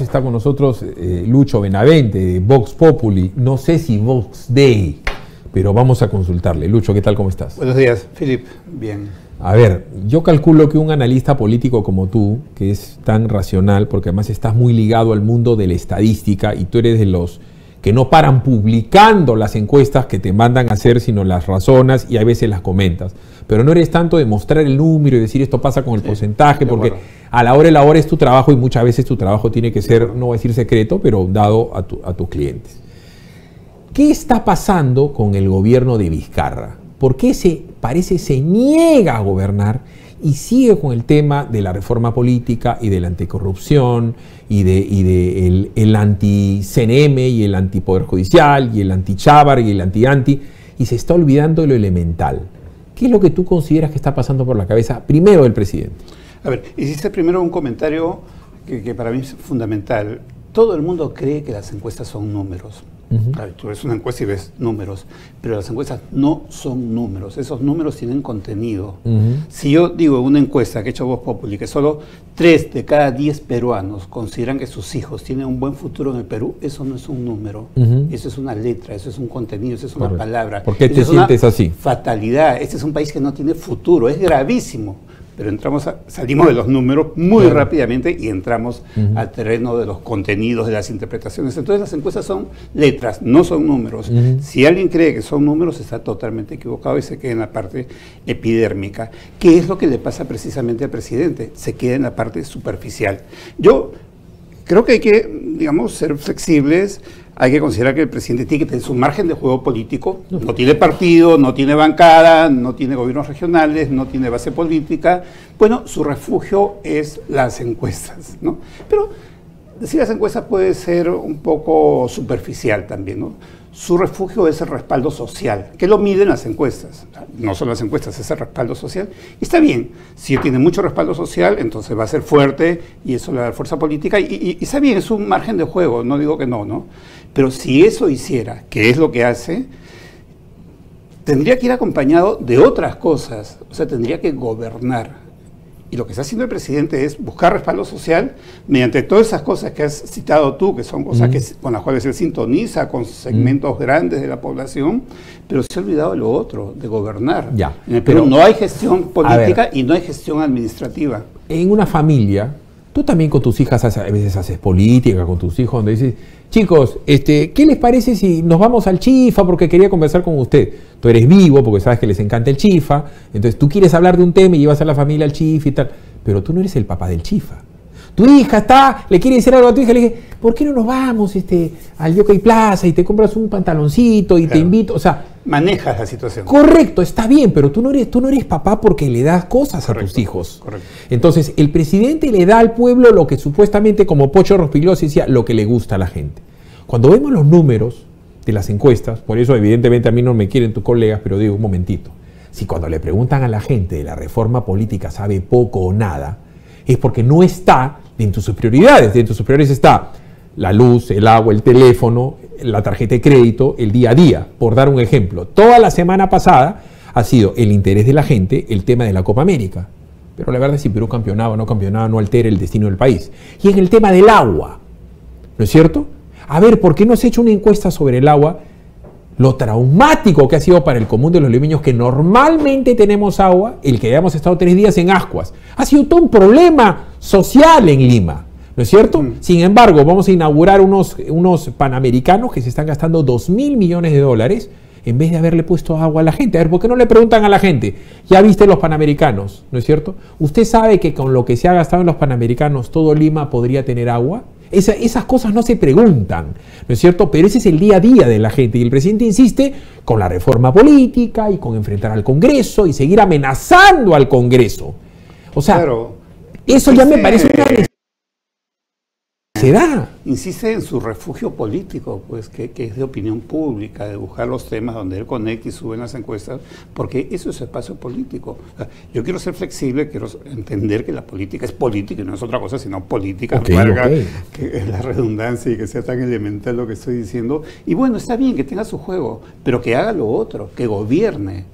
Está con nosotros Lucho Benavente de Vox Populi, no sé si Vox Dei, pero vamos a consultarle. Lucho, ¿qué tal? ¿Cómo estás? Buenos días, Philip. Bien. A ver, yo calculo que un analista político como tú, que es tan racional, porque además estás muy ligado al mundo de la estadística y tú eres de los que no paran publicando las encuestas que te mandan a hacer, sino las razonas y a veces las comentas. Pero no eres tanto de mostrar el número y decir esto pasa con el porcentaje, porque a la hora es tu trabajo y muchas veces tu trabajo tiene que ser, no voy a decir secreto, pero dado a tus clientes. ¿Qué está pasando con el gobierno de Vizcarra? ¿Por qué se niega a gobernar y sigue con el tema de la reforma política y de la anticorrupción y de el anti-CNM y el antipoder judicial y el anti-Chávar y el anti-anti, y se está olvidando de lo elemental? ¿Qué es lo que tú consideras que está pasando por la cabeza primero del presidente? A ver, hiciste primero un comentario que para mí es fundamental. Todo el mundo cree que las encuestas son números. Tú ves una encuesta y ves números, pero las encuestas no son números, esos números tienen contenido. Si yo digo en una encuesta que ha hecho Vox Populi que solo 3 de cada 10 peruanos consideran que sus hijos tienen un buen futuro en el Perú, eso no es un número, eso es una letra, eso es un contenido, eso es una palabra. ¿Por qué te sientes así? Fatalidad, este es un país que no tiene futuro, es gravísimo. Pero salimos de los números muy rápidamente y entramos al terreno de los contenidos, de las interpretaciones. Entonces las encuestas son letras, no son números. Si alguien cree que son números, está totalmente equivocado y se queda en la parte epidérmica. ¿Qué es lo que le pasa precisamente al presidente? Se queda en la parte superficial. Yo creo que hay que, digamos, ser flexibles. Hay que considerar que el presidente tiene que tener su margen de juego político. No tiene partido, no tiene bancada, no tiene gobiernos regionales, no tiene base política. Bueno, su refugio es las encuestas, ¿no? Pero decir las encuestas puede ser un poco superficial también, ¿no? Su refugio es el respaldo social, que lo miden las encuestas. O sea, no son las encuestas, es el respaldo social. Y está bien, si tiene mucho respaldo social, entonces va a ser fuerte y eso le da fuerza política. Y está bien, es un margen de juego, no digo que no, ¿no? Pero si eso hiciera, que es lo que hace, tendría que ir acompañado de otras cosas. O sea, tendría que gobernar. Y lo que está haciendo el presidente es buscar respaldo social mediante todas esas cosas que has citado tú, que son cosas con las cuales él sintoniza con segmentos grandes de la población, pero se ha olvidado de lo otro, de gobernar. En el Perú no hay gestión política y no hay gestión administrativa. En una familia, tú también con tus hijas a veces haces política, con tus hijos, donde dices, chicos, ¿qué les parece si nos vamos al Chifa porque quería conversar con usted? Tú eres vivo porque sabes que les encanta el Chifa, entonces tú quieres hablar de un tema y llevas a la familia al Chifa y tal, pero tú no eres el papá del Chifa. Tu hija le quiere decir algo a tu hija, le dije, ¿por qué no nos vamos al Yokai Plaza y te compras un pantaloncito y te invito? O sea, manejas la situación. Correcto, está bien, pero tú no eres papá porque le das cosas a tus hijos. Correcto. Entonces, el presidente le da al pueblo lo que supuestamente, como Pocho Rospigliosi decía, lo que le gusta a la gente. Cuando vemos los números de las encuestas, por eso evidentemente a mí no me quieren tus colegas, pero digo un momentito, si cuando le preguntan a la gente de la reforma política sabe poco o nada, es porque no está dentro de sus prioridades. Dentro de sus prioridades está la luz, el agua, el teléfono, la tarjeta de crédito, el día a día, por dar un ejemplo. Toda la semana pasada ha sido el interés de la gente el tema de la Copa América. Pero la verdad es que si Perú campeonaba o no campeonaba no altera el destino del país. Y en el tema del agua, ¿no es cierto? A ver, ¿por qué no se ha hecho una encuesta sobre el agua? Lo traumático que ha sido para el común de los limeños, que normalmente tenemos agua, el que hayamos estado 3 días en Ascuas. Ha sido todo un problema social en Lima, ¿no es cierto? Sin embargo, vamos a inaugurar unos panamericanos que se están gastando $2.000 millones en vez de haberle puesto agua a la gente. A ver, ¿por qué no le preguntan a la gente? Ya viste los panamericanos, ¿no es cierto? ¿Usted sabe que con lo que se ha gastado en los panamericanos todo Lima podría tener agua? Esas cosas no se preguntan, ¿no es cierto? Pero ese es el día a día de la gente y el presidente insiste con la reforma política y con enfrentar al Congreso y seguir amenazando al Congreso. O sea, eso ya me parece una necesidad. Insiste en su refugio político, pues que es de opinión pública, de buscar los temas donde él conecta y sube en las encuestas, porque eso es espacio político. O sea, yo quiero ser flexible, quiero entender que la política es política y no es otra cosa sino política, que es la redundancia y que sea tan elemental lo que estoy diciendo. Y bueno, está bien que tenga su juego, pero que haga lo otro, que gobierne.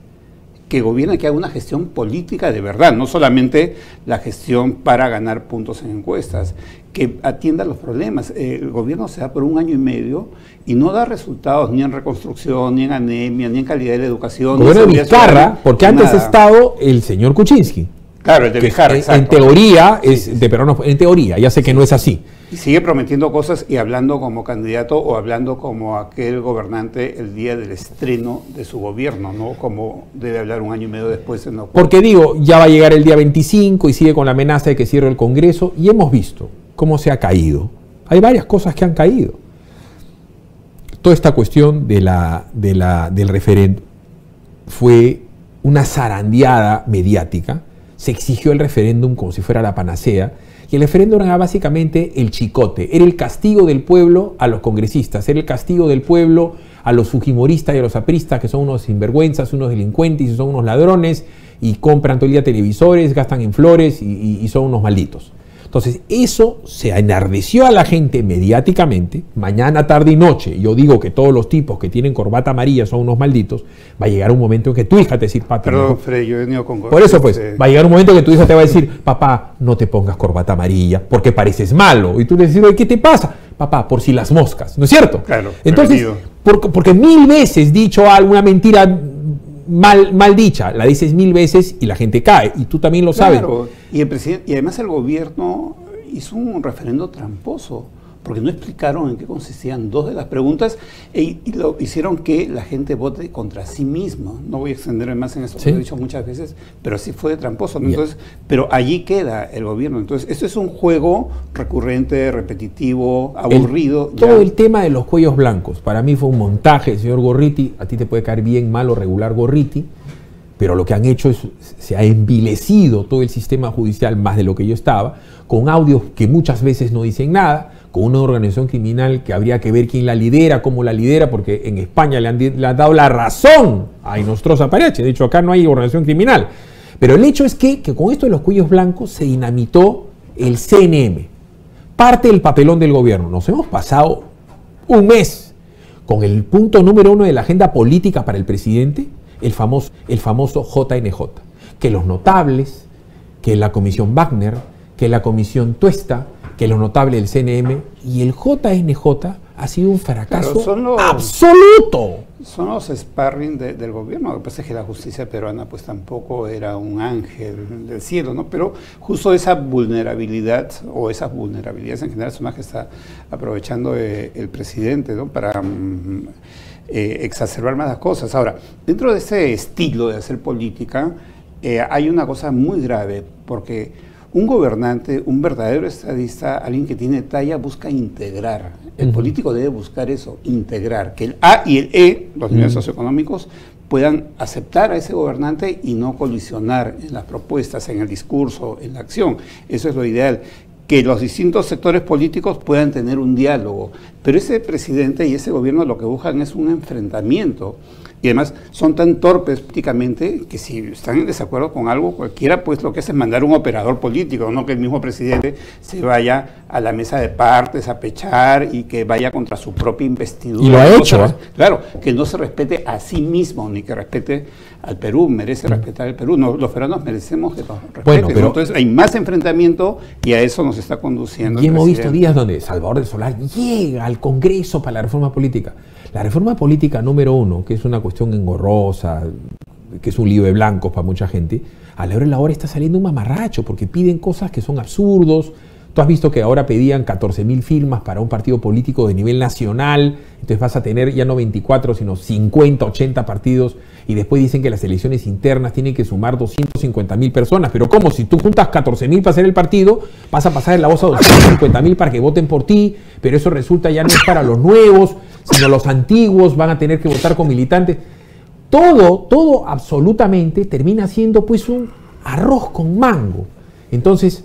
que gobierne, que haga una gestión política de verdad, no solamente la gestión para ganar puntos en encuestas, que atienda los problemas. El gobierno se da por 1 año y medio y no da resultados ni en reconstrucción, ni en anemia, ni en calidad de la educación. Gobierno de Vizcarra, porque antes ha estado el señor Kuczynski. Claro, el de Vizcarra, en teoría es de peruano, en teoría, ya sé que no es así. Y sigue prometiendo cosas y hablando como candidato o hablando como aquel gobernante el día del estreno de su gobierno, ¿no? Como debe hablar 1 año y medio después. Porque digo, ya va a llegar el día 25 y sigue con la amenaza de que cierre el Congreso y hemos visto cómo se ha caído. Hay varias cosas que han caído. Toda esta cuestión del referéndum fue una zarandeada mediática. Se exigió el referéndum como si fuera la panacea. Y el referéndum era básicamente el chicote, era el castigo del pueblo a los congresistas, era el castigo del pueblo a los fujimoristas y a los apristas, que son unos sinvergüenzas, unos delincuentes y son unos ladrones, y compran todo el día televisores, gastan en flores y son unos malditos. Entonces, eso se enardeció a la gente mediáticamente, mañana, tarde y noche. Yo digo que todos los tipos que tienen corbata amarilla son unos malditos. Va a llegar un momento en que tu hija te va a decir, papi. Perdón, Fred, yo he venido con por eso, pues, va a llegar un momento en que tu hija te va a decir, papá, no te pongas corbata amarilla porque pareces malo. Y tú le dices, ¿qué te pasa? Papá, por si las moscas, ¿no es cierto? Claro. Entonces, porque 1000 veces dicho alguna mentira mal dicha, la dices 1000 veces y la gente cae, y tú también lo sabes. Claro, y el presidente, y además el gobierno hizo un referendo tramposo, porque no explicaron en qué consistían 2 de las preguntas y lo hicieron que la gente vote contra sí misma. No voy a extenderme más en eso, ¿sí? Lo he dicho muchas veces, pero sí fue de tramposo. Entonces, pero allí queda el gobierno. Entonces, esto es un juego recurrente, repetitivo, aburrido. Todo el tema de los cuellos blancos, para mí fue un montaje, el señor Gorriti. A ti te puede caer bien, mal o regular Gorriti, pero lo que han hecho es, se ha envilecido todo el sistema judicial más de lo que yo estaba, con audios que muchas veces no dicen nada, con una organización criminal que habría que ver quién la lidera, cómo la lidera, porque en España le han dado la razón a Inostroza Parache. De hecho, acá no hay organización criminal. Pero el hecho es que con esto de los cuellos blancos se dinamitó el CNM, parte del papelón del gobierno. Nos hemos pasado un mes con el punto número 1 de la agenda política para el presidente, el famoso JNJ, que los notables, que la comisión Wagner, que la comisión Tuesta, que los notables del CNM, y el JNJ ha sido un fracaso absoluto. Son los sparring del gobierno. Lo que pasa es que la justicia peruana pues tampoco era un ángel del cielo, ¿no? Pero justo esa vulnerabilidad, o esas vulnerabilidades en general, son las que está aprovechando el presidente, ¿no? Para exacerbar más las cosas. Ahora, dentro de ese estilo de hacer política, hay una cosa muy grave, porque un gobernante, un verdadero estadista, alguien que tiene talla, busca integrar. El político debe buscar eso, integrar, que el A y el E, los niveles socioeconómicos, puedan aceptar a ese gobernante y no colisionar en las propuestas, en el discurso, en la acción. Eso es lo ideal. Que los distintos sectores políticos puedan tener un diálogo. Pero ese presidente y ese gobierno lo que buscan es un enfrentamiento. Y además son tan torpes políticamente que si están en desacuerdo con algo, cualquiera pues lo que hace es mandar un operador político, no que el mismo presidente se vaya a la mesa de partes a pechar y que vaya contra su propia investidura. Y lo ha hecho. Claro, que no se respete a sí mismo ni que respete al Perú, merece respetar al Perú. No, los peruanos merecemos que nos respeten. Bueno, pero, entonces hay más enfrentamiento y a eso nos está conduciendo. Y hemos visto días donde Salvador del Solar llega al Congreso para la reforma política. La reforma política número 1, que es una cuestión engorrosa, que es un libro de blancos para mucha gente, a la hora de la hora está saliendo un mamarracho, porque piden cosas que son absurdos. Tú has visto que ahora pedían 14.000 firmas para un partido político de nivel nacional, entonces vas a tener ya no 24, sino 50, 80 partidos, y después dicen que las elecciones internas tienen que sumar 250.000 personas. Pero ¿cómo? Si tú juntas 14.000 para hacer el partido, vas a pasar en la voz a 250.000 para que voten por ti, pero eso resulta ya no es para los nuevos, sino los antiguos van a tener que votar con militantes. Todo absolutamente termina siendo pues un arroz con mango. Entonces,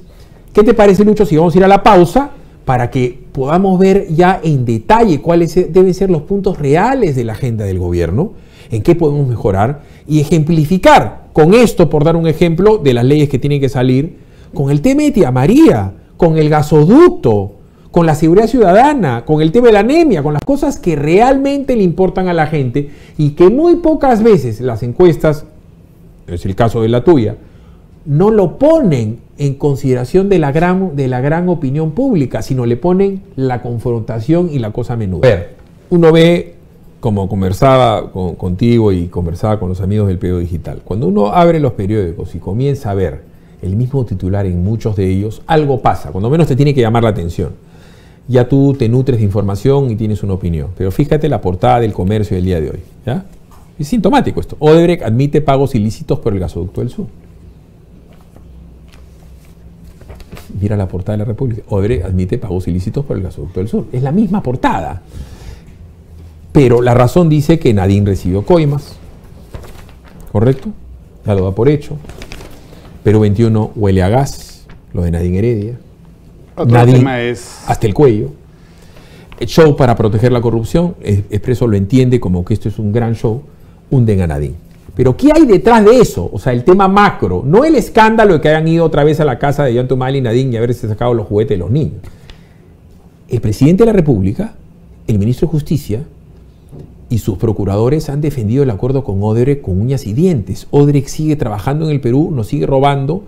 ¿qué te parece, Lucho, si vamos a ir a la pausa para que podamos ver ya en detalle cuáles deben ser los puntos reales de la agenda del gobierno, en qué podemos mejorar y ejemplificar con esto, por dar un ejemplo, de las leyes que tienen que salir, con el tema de Tía María, con el gasoducto, con la seguridad ciudadana, con el tema de la anemia, con las cosas que realmente le importan a la gente y que muy pocas veces las encuestas es el caso de la tuya, no lo ponen en consideración de la gran opinión pública, sino le ponen la confrontación y la cosa menuda. A ver, uno ve, como conversaba contigo y conversaba con los amigos del periódico digital, cuando uno abre los periódicos y comienza a ver el mismo titular en muchos de ellos, algo pasa, cuando menos te tiene que llamar la atención. Ya tú te nutres de información y tienes una opinión, pero fíjate la portada del Comercio del día de hoy, ¿ya? Es sintomático esto. Odebrecht admite pagos ilícitos por el gasoducto del sur. Mira la portada de la República. Odebrecht admite pagos ilícitos por el gasoducto del sur. Es la misma portada. Pero la razón dice que Nadine recibió coimas. ¿Correcto? Ya lo da por hecho. Perú 21 huele a gas. Lo de Nadine Heredia. Otro tema es... hasta el cuello. El show para proteger la corrupción. Expreso lo entiende como que esto es un gran show. Hunden a Nadine. Pero ¿qué hay detrás de eso? O sea, el tema macro, no el escándalo de que hayan ido otra vez a la casa de Ollantumala y Nadine y haberse sacado los juguetes de los niños. El presidente de la República, el ministro de Justicia y sus procuradores han defendido el acuerdo con Odebrecht con uñas y dientes. Odebrecht sigue trabajando en el Perú, nos sigue robando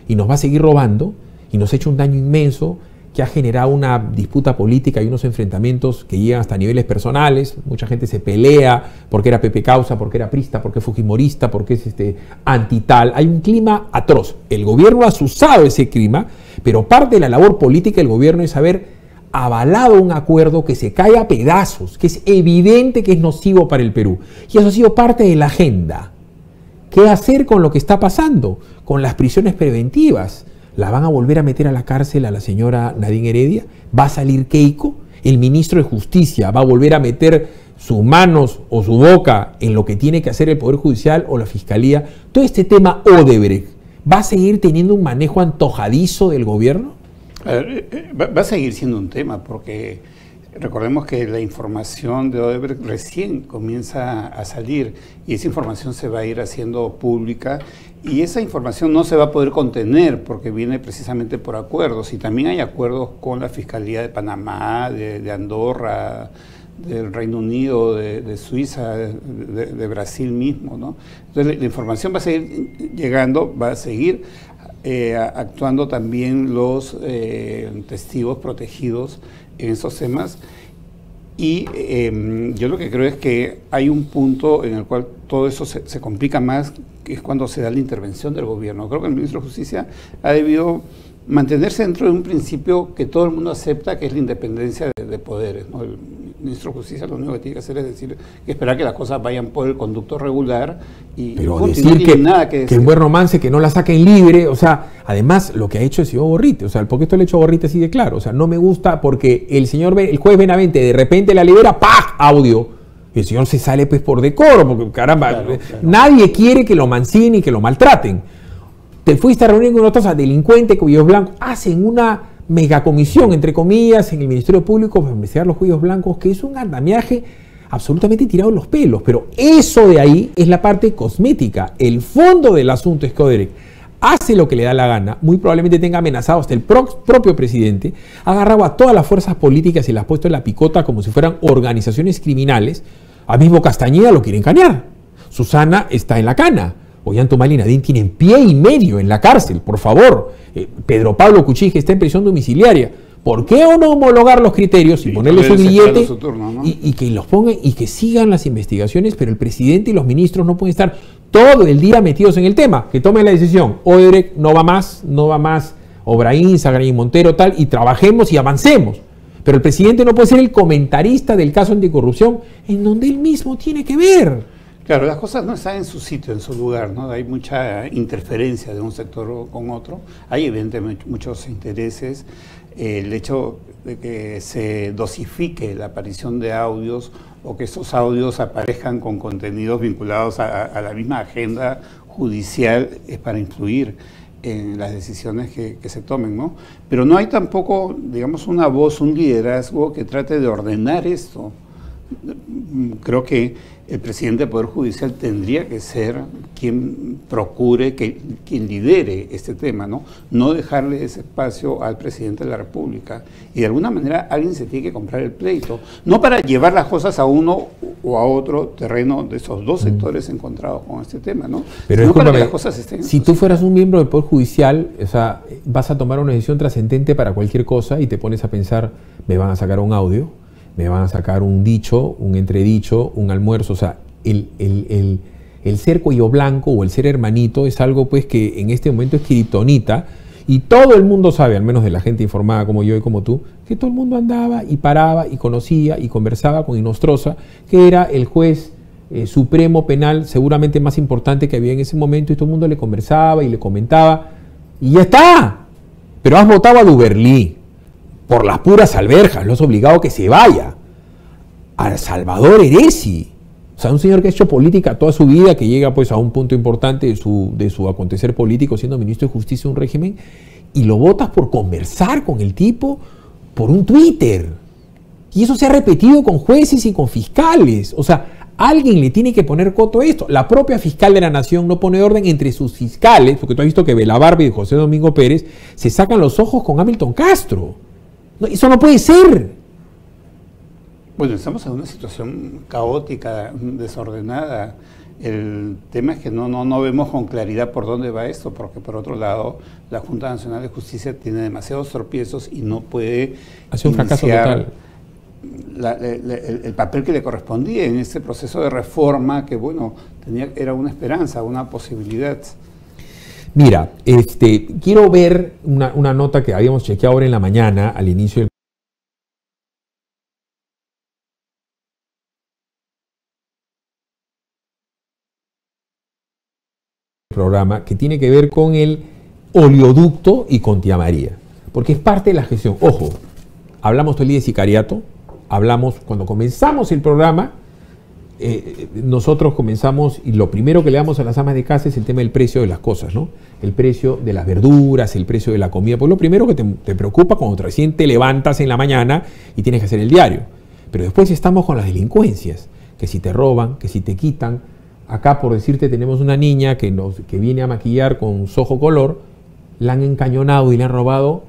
y nos va a seguir robando y nos ha hecho un daño inmenso que ha generado una disputa política y unos enfrentamientos que llegan hasta niveles personales. Mucha gente se pelea porque era Pepe Causa, porque era prista, porque es fujimorista, porque es antital. Hay un clima atroz. El gobierno ha usado ese clima, pero parte de la labor política del gobierno es haber avalado un acuerdo que se cae a pedazos, que es evidente que es nocivo para el Perú. Y eso ha sido parte de la agenda. ¿Qué hacer con lo que está pasando? Con las prisiones preventivas. ¿La van a volver a meter a la cárcel a la señora Nadine Heredia? ¿Va a salir Keiko? ¿El ministro de Justicia va a volver a meter sus manos o su boca en lo que tiene que hacer el Poder Judicial o la Fiscalía? Todo este tema Odebrecht, ¿va a seguir teniendo un manejo antojadizo del gobierno? Va a seguir siendo un tema, porque recordemos que la información de Odebrecht recién comienza a salir y esa información se va a ir haciendo pública y esa información no se va a poder contener porque viene precisamente por acuerdos y también hay acuerdos con la Fiscalía de Panamá, de Andorra, del Reino Unido, de Suiza, de Brasil mismo, ¿no? Entonces la información va a seguir llegando, va a seguir actuando también los testigos protegidos en esos temas y yo lo que creo es que hay un punto en el cual todo eso se complica más, que es cuando se da la intervención del gobierno. Creo que el ministro de Justicia ha debido mantenerse dentro de un principio que todo el mundo acepta, que es la independencia de poderes, ¿no? El ministro de Justicia lo único que tiene que hacer es decir, que esperar que las cosas vayan por el conducto regular y pero decir no que nada que decir. Que el buen romance, que no la saquen libre, o sea, además lo que ha hecho el señor Gorrite, o sea, porque esto lo ha hecho Gorrite así de claro, o sea, no me gusta porque el juez Benavente de repente la libera, ¡pah! Audio. Y el señor se sale pues por decoro, porque caramba, claro. Nadie quiere que lo mancinen y que lo maltraten. Te fuiste a reunir con otros delincuentes, cuellos blancos, hacen una megacomisión, entre comillas, en el Ministerio Público para investigar los cuellos blancos, que es un andamiaje absolutamente tirado en los pelos. Pero eso de ahí es la parte cosmética. El fondo del asunto es que Odebrecht hace lo que le da la gana, muy probablemente tenga amenazado hasta el propio presidente, ha agarrado a todas las fuerzas políticas y las ha puesto en la picota como si fueran organizaciones criminales. Al mismo Castañeda lo quieren engañar. Susana está en la cana. Ollantumala y Nadine tienen pie y medio en la cárcel, por favor. Pedro Pablo Kuczynski está en prisión domiciliaria. ¿Por qué o no homologar los criterios y ponerle su billete su turno, ¿no? y que los pongan y que sigan las investigaciones? Pero el presidente y los ministros no pueden estar todo el día metidos en el tema. Que tomen la decisión. Odebrecht no va más, Obraín, Sagraín Montero, tal, y trabajemos y avancemos. Pero el presidente no puede ser el comentarista del caso anticorrupción en donde él mismo tiene que ver. Claro, las cosas no están en su sitio, en su lugar, ¿no? Hay mucha interferencia de un sector con otro, hay evidentemente muchos intereses. El hecho de que se dosifique la aparición de audios o que esos audios aparezcan con contenidos vinculados a la misma agenda judicial es para influir en las decisiones que se tomen, ¿no? Pero no hay tampoco, digamos, una voz, un liderazgo que trate de ordenar esto. creo que el presidente del Poder Judicial tendría que ser quien procure, quien lidere este tema, ¿no? No dejarle ese espacio al presidente de la República. Y de alguna manera alguien se tiene que comprar el pleito, no para llevar las cosas a uno o a otro terreno de esos dos sectores encontrados con este tema, ¿no? Pero no para que las cosas estén... Si tú fueras un miembro del Poder Judicial, o sea, vas a tomar una decisión trascendente para cualquier cosa y te pones a pensar, me van a sacar un audio, me van a sacar un dicho, un entredicho, un almuerzo. O sea, el ser cuello blanco o el ser hermanito es algo pues que en este momento es kriptonita, y todo el mundo sabe, al menos de la gente informada como yo y como tú, que todo el mundo andaba y paraba y conocía y conversaba con Inostroza, que era el juez supremo penal seguramente más importante que había en ese momento, y todo el mundo le conversaba y le comentaba, y ya está. Pero has votado a Duberlí por las puras alberjas, lo has obligado a que se vaya. A Salvador Heresi, o sea, un señor que ha hecho política toda su vida, que llega pues a un punto importante de su acontecer político siendo ministro de Justicia de un régimen, y lo votas por conversar con el tipo por un Twitter. Y eso se ha repetido con jueces y con fiscales. O sea, alguien le tiene que poner coto a esto. La propia fiscal de la Nación no pone orden entre sus fiscales, porque tú has visto que Belabarbe y José Domingo Pérez se sacan los ojos con Hamilton Castro. No, eso no puede ser. Bueno, estamos en una situación caótica, desordenada. El tema es que no vemos con claridad por dónde va esto, porque por otro lado la Junta Nacional de Justicia tiene demasiados tropiezos y no puede hacer un fracaso total. El papel que le correspondía en este proceso de reforma que, bueno, era una esperanza, una posibilidad. Mira, quiero ver una nota que habíamos chequeado ahora en la mañana, al inicio del programa, que tiene que ver con el oleoducto y con Tía María, porque es parte de la gestión. Ojo, hablamos todo el día de sicariato, hablamos, cuando comenzamos el programa, nosotros comenzamos, y lo primero que le damos a las amas de casa es el tema del precio de las cosas, ¿no? El precio de las verduras, el precio de la comida, pues lo primero que te preocupa cuando recién te levantas en la mañana y tienes que hacer el diario. Pero después estamos con las delincuencias, que si te roban, que si te quitan. Acá, por decirte, tenemos una niña que viene a maquillar con su ojo color, la han encañonado y le han robado,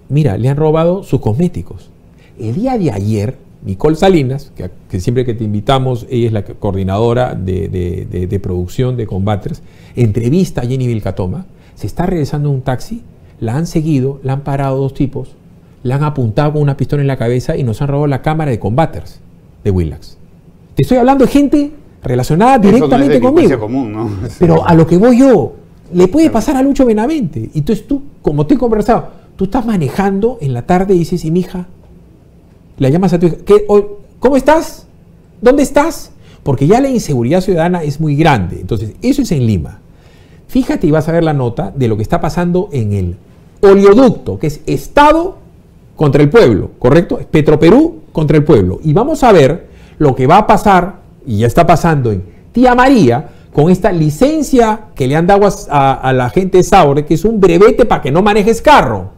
mira, le han robado sus cosméticos. El día de ayer, Nicole Salinas, que siempre que te invitamos, ella es la coordinadora de producción de Combaters, entrevista a Jenny Vilcatoma, se está regresando en un taxi, la han seguido, la han parado dos tipos, la han apuntado con una pistola en la cabeza y nos han robado la cámara de Combaters de Willax. Te estoy hablando de gente relacionada directamente conmigo. Común, ¿no? Pero a lo que voy yo, le puede pasar a Lucho Benavente. Y entonces tú, como te he conversado, tú estás manejando en la tarde y dices, ¿y mi hija? La llamas a tu hija, ¿cómo estás? ¿Dónde estás? Porque ya la inseguridad ciudadana es muy grande. Entonces, eso es en Lima. Fíjate y vas a ver la nota de lo que está pasando en el oleoducto, que es Estado contra el pueblo, ¿correcto? Es Petroperú contra el pueblo. Y vamos a ver lo que va a pasar, y ya está pasando en Tía María, con esta licencia que le han dado a la gente de Saure, que es un brevete para que no manejes carro.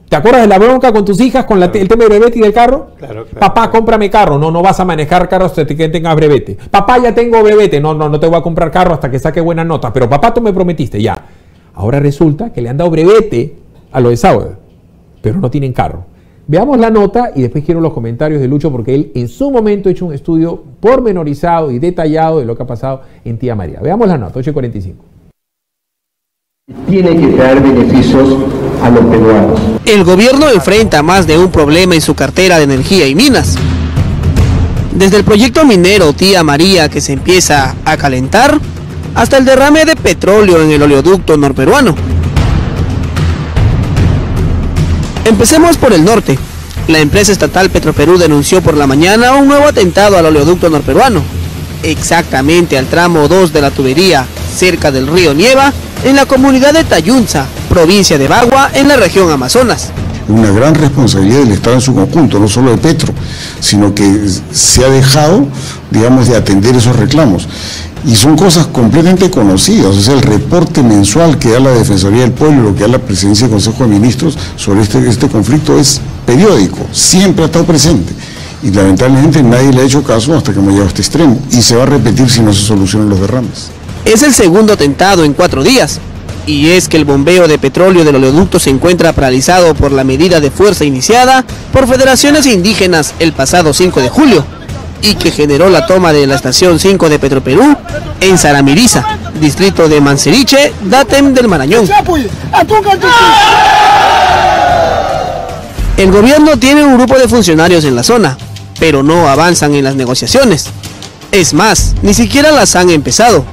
¿Te acuerdas de la bronca con tus hijas con el tema de brevete y del carro? Claro, Papá, cómprame carro. No vas a manejar carro hasta que tengas brevete. Papá, ya tengo brevete. No te voy a comprar carro hasta que saque buenas notas. Pero papá, tú me prometiste, ya. Ahora resulta que le han dado brevete a lo de Saure, pero no tienen carro. Veamos la nota y después quiero los comentarios de Lucho, porque él en su momento ha hecho un estudio pormenorizado y detallado de lo que ha pasado en Tía María. Veamos la nota, 8:45. Tiene que traer beneficios a los peruanos. El gobierno enfrenta más de un problema en su cartera de energía y minas. Desde el proyecto minero Tía María, que se empieza a calentar, hasta el derrame de petróleo en el oleoducto norperuano. Empecemos por el norte. La empresa estatal Petroperú denunció por la mañana un nuevo atentado al oleoducto norperuano, exactamente al tramo 2 de la tubería, cerca del río Nieva, en la comunidad de Tayunza, provincia de Bagua, en la región Amazonas. Una gran responsabilidad del Estado en su conjunto, no solo de Petro, sino que se ha dejado, digamos, de atender esos reclamos. Y son cosas completamente conocidas, o sea, el reporte mensual que da la Defensoría del Pueblo, lo que da la Presidencia del Consejo de Ministros sobre este conflicto es periódico, siempre ha estado presente. Y lamentablemente nadie le ha hecho caso hasta que hemos llegado a este extremo. Y se va a repetir si no se solucionan los derrames. Es el segundo atentado en 4 días. Y es que el bombeo de petróleo del oleoducto se encuentra paralizado por la medida de fuerza iniciada por federaciones indígenas el pasado 5 de julio y que generó la toma de la estación 5 de Petroperú en Saramiriza, distrito de Manseriche, Datem del Marañón. El gobierno tiene un grupo de funcionarios en la zona, pero no avanzan en las negociaciones. Es más, ni siquiera las han empezado.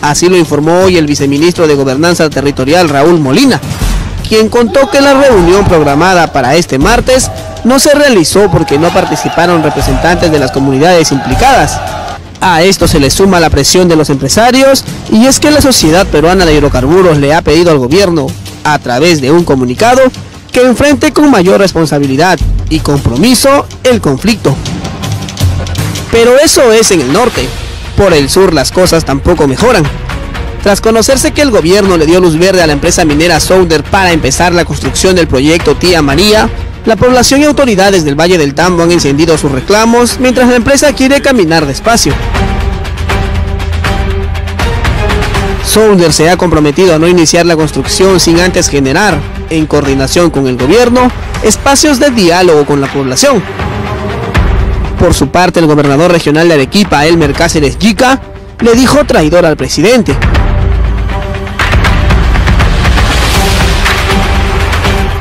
Así lo informó hoy el viceministro de Gobernanza Territorial, Raúl Molina, quien contó que la reunión programada para este martes no se realizó porque no participaron representantes de las comunidades implicadas. A esto se le suma la presión de los empresarios, y es que la Sociedad Peruana de Hidrocarburos le ha pedido al gobierno, a través de un comunicado, que enfrente con mayor responsabilidad y compromiso el conflicto. Pero eso es en el norte. Por el sur las cosas tampoco mejoran. Tras conocerse que el gobierno le dio luz verde a la empresa minera Sounder para empezar la construcción del proyecto Tía María, la población y autoridades del Valle del Tambo han encendido sus reclamos mientras la empresa quiere caminar despacio. Sounder se ha comprometido a no iniciar la construcción sin antes generar, en coordinación con el gobierno, espacios de diálogo con la población. Por su parte, el gobernador regional de Arequipa, Elmer Cáceres Yica, le dijo traidor al presidente.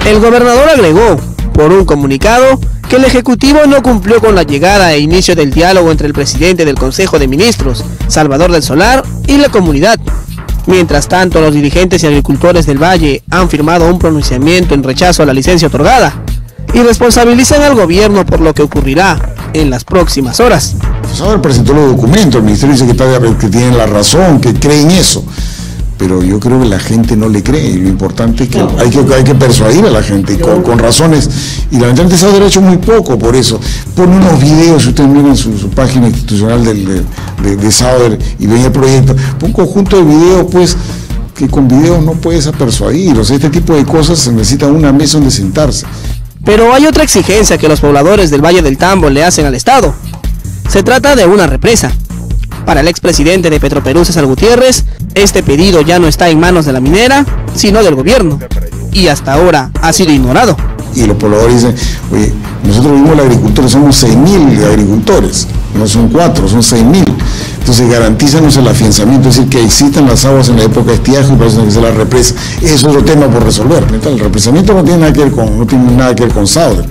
El gobernador agregó, por un comunicado, que el Ejecutivo no cumplió con la llegada e inicio del diálogo entre el presidente del Consejo de Ministros, Salvador del Solar, y la comunidad. Mientras tanto, los dirigentes y agricultores del Valle han firmado un pronunciamiento en rechazo a la licencia otorgada y responsabilizan al gobierno por lo que ocurrirá en las próximas horas. Ahora presentó los documentos, el ministerio dice que tienen la razón, que creen eso, pero yo creo que la gente no le cree, y lo importante es que hay que persuadir a la gente con razones, y lamentablemente Sauder ha hecho muy poco por eso. Pone unos videos, si ustedes miran su página institucional de Sauder y ven el proyecto, un conjunto de videos pues que con videos no puedes persuadir, o sea, este tipo de cosas se necesita una mesa donde sentarse. Pero hay otra exigencia que los pobladores del Valle del Tambo le hacen al Estado. Se trata de una represa. Para el expresidente de Petroperú, César Gutiérrez, este pedido ya no está en manos de la minera, sino del gobierno, y hasta ahora ha sido ignorado. Y los pobladores dicen, oye, nosotros vivimos los agricultores, somos 6.000 agricultores, no son 4, son 6.000. Entonces garantízanos el afianzamiento, es decir, que existan las aguas en la época de estiaje y por eso tiene que ser la represa. Eso es otro tema por resolver. El represamiento no tiene nada que ver con Sauder.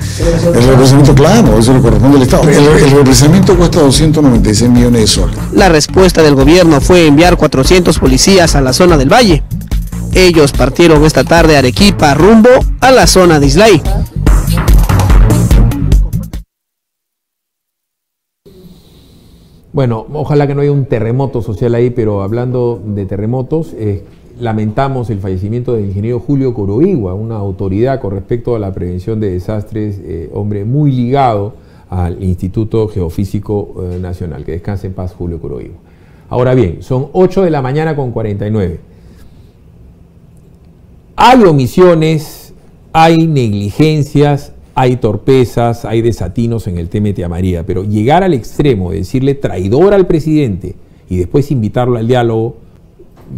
El represamiento, claro, eso le corresponde al Estado. El represamiento cuesta 296 millones de soles. La respuesta del gobierno fue enviar 400 policías a la zona del valle. Ellos partieron esta tarde a Arequipa rumbo a la zona de Islay. Bueno, ojalá que no haya un terremoto social ahí, pero hablando de terremotos, lamentamos el fallecimiento del ingeniero Julio Coroigua, una autoridad con respecto a la prevención de desastres, hombre muy ligado al Instituto Geofísico Nacional. Que descanse en paz Julio Coroigua. Ahora bien, son 8 de la mañana con 49. Hay omisiones, hay negligencias, hay torpezas, hay desatinos en el tema de Tía María, pero llegar al extremo de decirle traidor al presidente y después invitarlo al diálogo,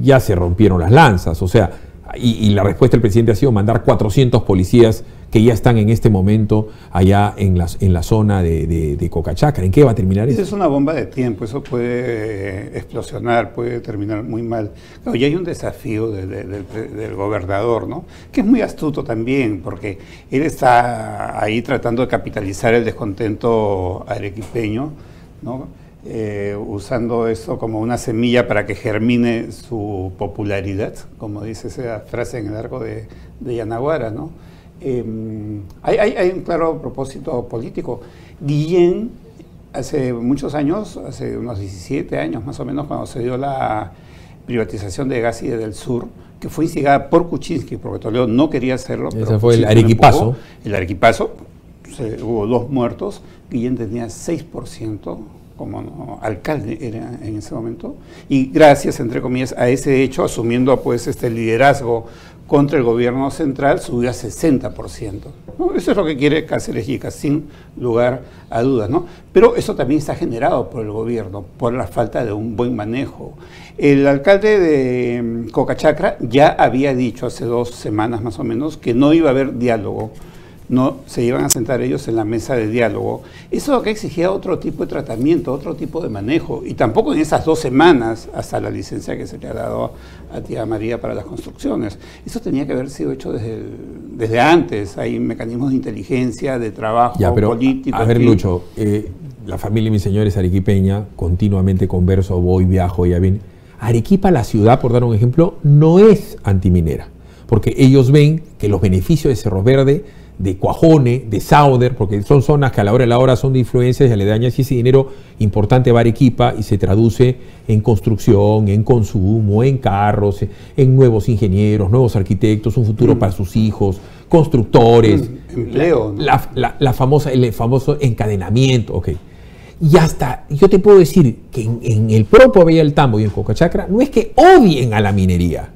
ya se rompieron las lanzas. O sea, y la respuesta del presidente ha sido mandar 400 policías que ya están en este momento allá en la zona de Cocachacra. ¿En qué va a terminar eso? Es una bomba de tiempo, eso puede explosionar, puede terminar muy mal. Claro, y hay un desafío del gobernador, ¿no? Que es muy astuto también, porque él está ahí tratando de capitalizar el descontento arequipeño, ¿no? Usando eso como una semilla para que germine su popularidad, como dice esa frase en el arco de Yanaguara, ¿no? Hay un claro propósito político. Guillén, hace muchos años, hace unos 17 años más o menos, cuando se dio la privatización de Gas y del Sur, que ffue instigada por Kuczynski, porque Toledo no quería hacerlo. Ese fue el Arequipazo. El Arequipazo, hubo 2 muertos, Guillén tenía 6%, como alcalde era en ese momento, y gracias, entre comillas, a ese hecho, asumiendo pues este liderazgo contra el gobierno central subió a 60%. ¿No? Eso es lo que quiere Cáceres Llicas, sin lugar a dudas, ¿no? Pero eso también está generado por el gobierno, por la falta de un buen manejo. El alcalde de Cocachacra ya había dicho hace 2 semanas más o menos que no iba a haber diálogo, no se iban a sentar ellos en la mesa de diálogo. Eso lo que exigía otro tipo de tratamiento, otro tipo de manejo, y tampoco en esas 2 semanas hasta la licencia que se le ha dado a Tía María para las construcciones. Eso tenía que haber sido hecho desde antes. Hay mecanismos de inteligencia, de trabajo político. A ver, Lucho, la familia de mi señor es arequipeña, continuamente converso, voy, viajo, ya bien. Arequipa, la ciudad, por dar un ejemplo, no es antiminera, porque ellos ven que los beneficios de Cerro Verde, de Cuajone, de Sauder, porque son zonas que a la hora de la hora son de influencias aledañas, y ese dinero importante va a Arequipa y se traduce en construcción, en consumo, en carros, en nuevos ingenieros, nuevos arquitectos, un futuro para sus hijos, constructores, empleo, ¿no? el famoso encadenamiento, ok. Y hasta, yo te puedo decir que en el propio Valle del Tambo y en Cocachacra no es que odien a la minería,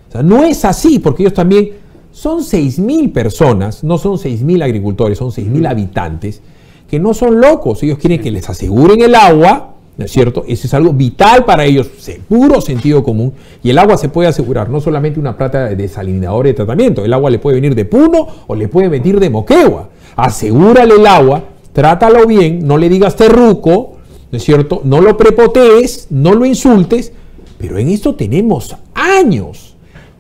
o sea, no es así, porque ellos también son 6.000 personas, no son 6.000 agricultores, son 6.000 habitantes, que no son locos, ellos quieren que les aseguren el agua, ¿no es cierto? Eso es algo vital para ellos, puro sentido común, y el agua se puede asegurar, no solamente una plata de desalinador de tratamiento, el agua le puede venir de Puno o le puede venir de Moquegua. Asegúrale el agua, trátalo bien, no le digas terruco, ¿no es cierto? No lo prepotees, no lo insultes, pero en esto tenemos años.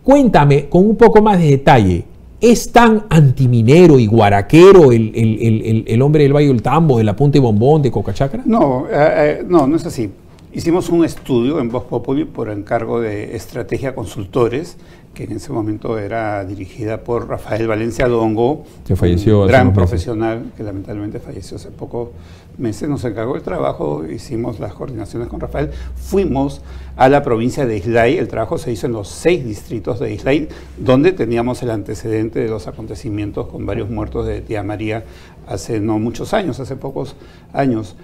Cuéntame con un poco más de detalle, ¿es tan antiminero y guaraquero el hombre del Valle del Tambo, de la Punta y Bombón, de Cocachacra? No, no es así. Hicimos un estudio en Voz Populi por encargo de Estrategia Consultores, que en ese momento era dirigida por Rafael Valencia Dongo, que falleció un gran profesional que lamentablemente falleció hace pocos meses. Nos encargó el trabajo, hicimos las coordinaciones con Rafael, fuimos a la provincia de Islay, el trabajo se hizo en los 6 distritos de Islay, donde teníamos el antecedente de los acontecimientos con varios muertos de Tía María hace no muchos años, hace pocos años.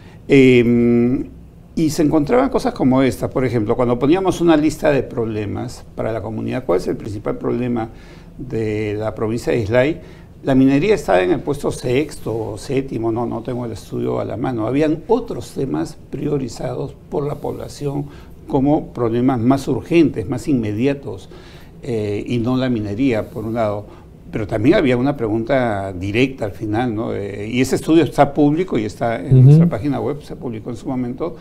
Y se encontraban cosas como esta, por ejemplo, cuando poníamos una lista de problemas para la comunidad, ¿cuál es el principal problema de la provincia de Islay? La minería estaba en el puesto 6º o 7º, no tengo el estudio a la mano. Habían otros temas priorizados por la población como problemas más urgentes, más inmediatos, y no la minería, por un lado. Pero también había una pregunta directa al final, ¿no? Y ese estudio está público y está en nuestra página web, se publicó en su momento.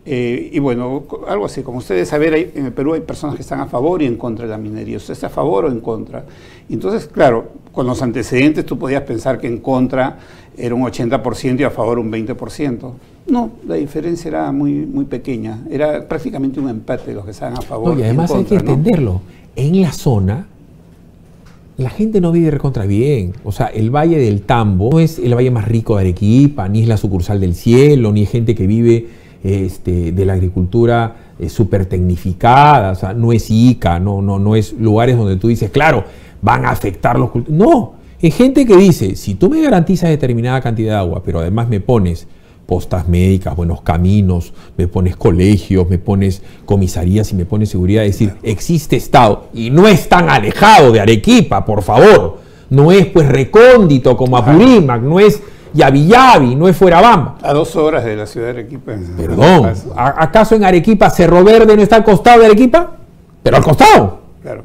Y bueno, algo así, como ustedes saben, en el Perú hay personas que están a favor y en contra de la minería. ¿Usted está a favor o en contra? Y entonces, claro, con los antecedentes tú podías pensar que en contra era un 80% y a favor un 20%. No, la diferencia era muy pequeña. Era prácticamente un empate los que estaban a favor. No, y además hay que entenderlo. En la zona, la gente no vive recontra bien. O sea, el Valle del Tambo no es el valle más rico de Arequipa, ni es la sucursal del cielo, ni es gente que vive de la agricultura súper tecnificada. O sea, no es Ica, no es lugares donde tú dices, claro, van a afectar los cultivos. No, es gente que dice, si tú me garantizas determinada cantidad de agua, pero además me pones postas médicas, buenos caminos, me pones colegios, me pones comisarías y me pones seguridad. Es decir, existe Estado y no es tan alejado de Arequipa, por favor. No es pues recóndito como Apurímac, no es Yaviyavi, no es Fuerabamba. A 2 horas de la ciudad de Arequipa. Perdón, ¿acaso en Arequipa Cerro Verde no está al costado de Arequipa? Pero al costado. Claro.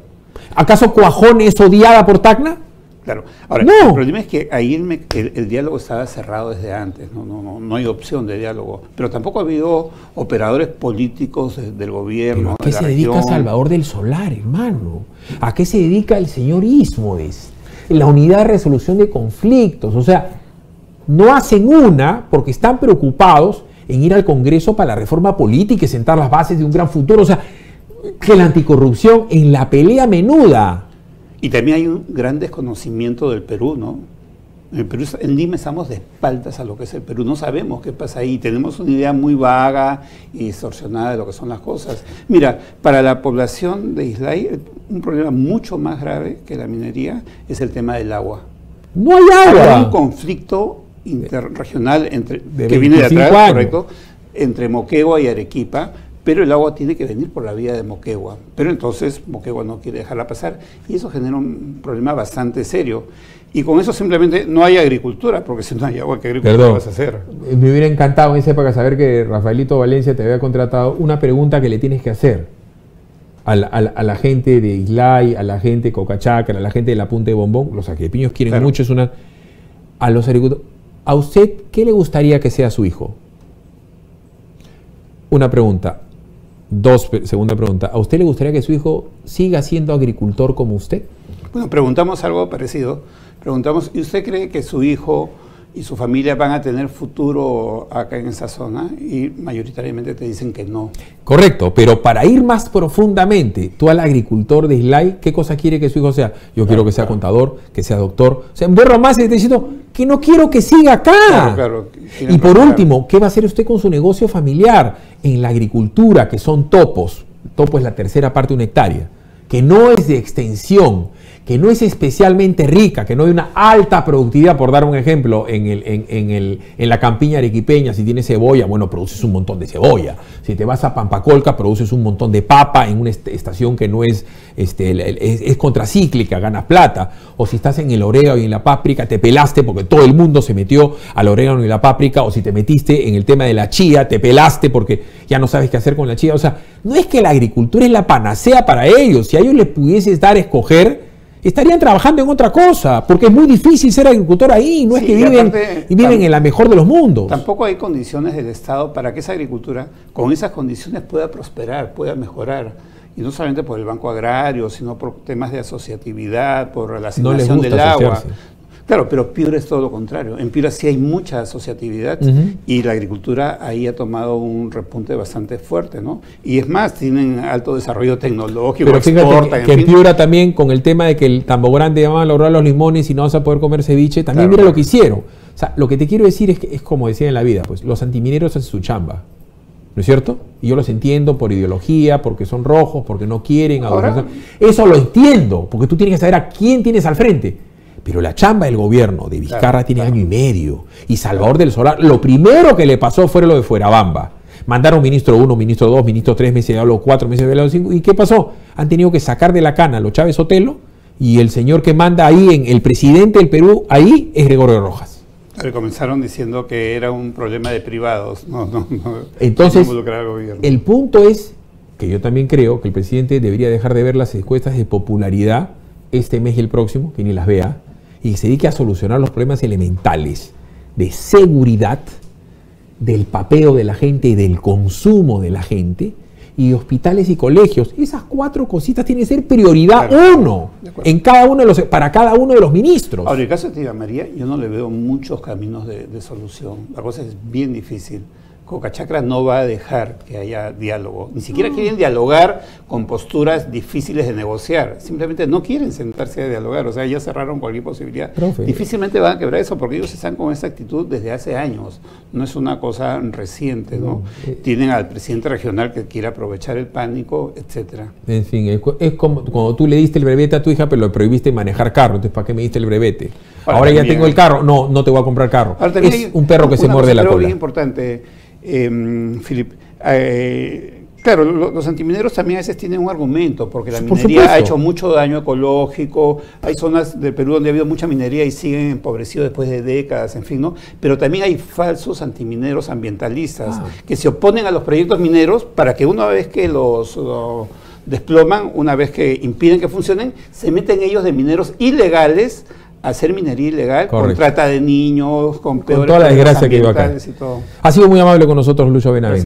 ¿Acaso Cuajone es odiada por Tacna? Claro. Ahora, no. El problema es que ahí el diálogo estaba cerrado desde antes, no hay opción de diálogo. Pero tampoco ha habido operadores políticos del gobierno. ¿Pero a qué se dedica Salvador del Solar, hermano? ¿A qué se dedica el señor Ismodes? La unidad de resolución de conflictos. O sea, no hacen una porque están preocupados en ir al Congreso para la reforma política y sentar las bases de un gran futuro. O sea, que la anticorrupción en la pelea menuda. Y también hay un gran desconocimiento del Perú, ¿no? En Lima estamos de espaldas a lo que es el Perú, no sabemos qué pasa ahí, tenemos una idea muy vaga y distorsionada de lo que son las cosas. Mira, para la población de Islay, un problema mucho más grave que la minería es el tema del agua. No hay agua. Hay un conflicto interregional que viene de atrás, correcto, entre Moquegua y Arequipa, pero el agua tiene que venir por la vía de Moquegua. Pero entonces Moquegua no quiere dejarla pasar y eso genera un problema bastante serio. Y con eso simplemente no hay agricultura, porque si no hay agua, ¿qué agricultura vas a hacer? Me hubiera encantado en esa época saber que Rafaelito Valencia te había contratado. Una pregunta que le tienes que hacer a la gente de Islay, a la gente de Cocachacra, a la gente de la Punta de Bombón. Los arequipeños quieren mucho, a los agricultores. ¿A usted qué le gustaría que sea su hijo? Una pregunta. Segunda pregunta. ¿A usted le gustaría que su hijo siga siendo agricultor como usted? Bueno, preguntamos algo parecido. Preguntamos, ¿y usted cree que su hijo y su familia van a tener futuro acá en esa zona? Y mayoritariamente te dicen que no. Correcto, pero para ir más profundamente, tú al agricultor de Islay, ¿qué cosa quiere que su hijo sea? Yo quiero que sea contador, que sea doctor. O sea, en Borro más está diciendo que no quiero que siga acá. Claro, y por último, ¿qué va a hacer usted con su negocio familiar? En la agricultura, que son topos. Topo es la tercera parte de una hectárea, que no es de extensión, que no es especialmente rica, que no hay una alta productividad, por dar un ejemplo, en la campiña arequipeña. Si tienes cebolla, bueno, produces un montón de cebolla. Si te vas a Pampacolca, produces un montón de papa en una estación que no es contracíclica, ganas plata. O si estás en el orégano y en la páprica, te pelaste porque todo el mundo se metió al orégano y la páprica. O si te metiste en el tema de la chía, te pelaste porque ya no sabes qué hacer con la chía. O sea, no es que la agricultura es la panacea para ellos. Si a ellos les pudieses dar a escoger, estarían trabajando en otra cosa, porque es muy difícil ser agricultor ahí, no es que viven en la mejor de los mundos. Tampoco hay condiciones del Estado para que esa agricultura, con esas condiciones, pueda prosperar, pueda mejorar. Y no solamente por el Banco Agrario, sino por temas de asociatividad, por la asignación del agua. Claro, pero Piura es todo lo contrario. En Piura sí hay mucha asociatividad y la agricultura ahí ha tomado un repunte bastante fuerte, ¿no? Y es más, tienen alto desarrollo tecnológico, pero exportan, que en Piura también, con el tema de que el Tambo Grande van a lograr los limones y no vas a poder comer ceviche, también mira lo que hicieron. O sea, lo que te quiero decir es que es como decía en la vida, pues los antimineros hacen su chamba, ¿no es cierto? Y yo los entiendo por ideología, porque son rojos, porque no quieren. Eso lo entiendo, porque tú tienes que saber a quién tienes al frente. Pero la chamba del gobierno de Vizcarra tiene año y medio. Y Salvador del Solar, lo primero que le pasó fue lo de Fuerabamba. Mandaron ministro 1, ministro 2, ministro 3, meses de los 4, meses de los 5. ¿Y qué pasó? Han tenido que sacar de la cana a los Chávez Sotelo y el señor que manda ahí, el presidente del Perú, ahí es Gregorio Rojas. Comenzaron diciendo que era un problema de privados. Entonces, el punto es que yo también creo que el presidente debería dejar de ver las encuestas de popularidad este mes y el próximo, que ni las vea, y se dedique a solucionar los problemas elementales de seguridad, del papeo de la gente y del consumo de la gente, y hospitales y colegios. Esas 4 cositas tienen que ser prioridad 1 en para cada uno de los ministros. Ahora, en el caso de Tía María, yo no le veo muchos caminos de solución. La cosa es bien difícil. Cocachacra no va a dejar que haya diálogo. Ni siquiera quieren dialogar con posturas difíciles de negociar. Simplemente no quieren sentarse a dialogar. O sea, ya cerraron cualquier posibilidad. Difícilmente van a quebrar eso porque ellos están con esa actitud desde hace años. No es una cosa reciente, ¿no? Tienen al presidente regional que quiere aprovechar el pánico, etcétera. En fin, es como cuando tú le diste el brevete a tu hija, pero le prohibiste manejar carro. Entonces, ¿para qué me diste el brevete? Ahora ya tengo el carro. No te voy a comprar carro. Es un perro que se muerde la cola. Bien importante. Philip, claro, los antimineros también a veces tienen un argumento, porque la minería ha hecho mucho daño ecológico, hay zonas del Perú donde ha habido mucha minería y siguen empobrecidos después de décadas, en fin, ¿no? Pero también hay falsos antimineros ambientalistas que se oponen a los proyectos mineros para que una vez que los desploman, una vez que impiden que funcionen, se meten ellos de mineros ilegales a hacer minería ilegal, con trata de niños, con peores toda la desgracia que iba acá. Ha sido muy amable con nosotros, Lucho Benavente.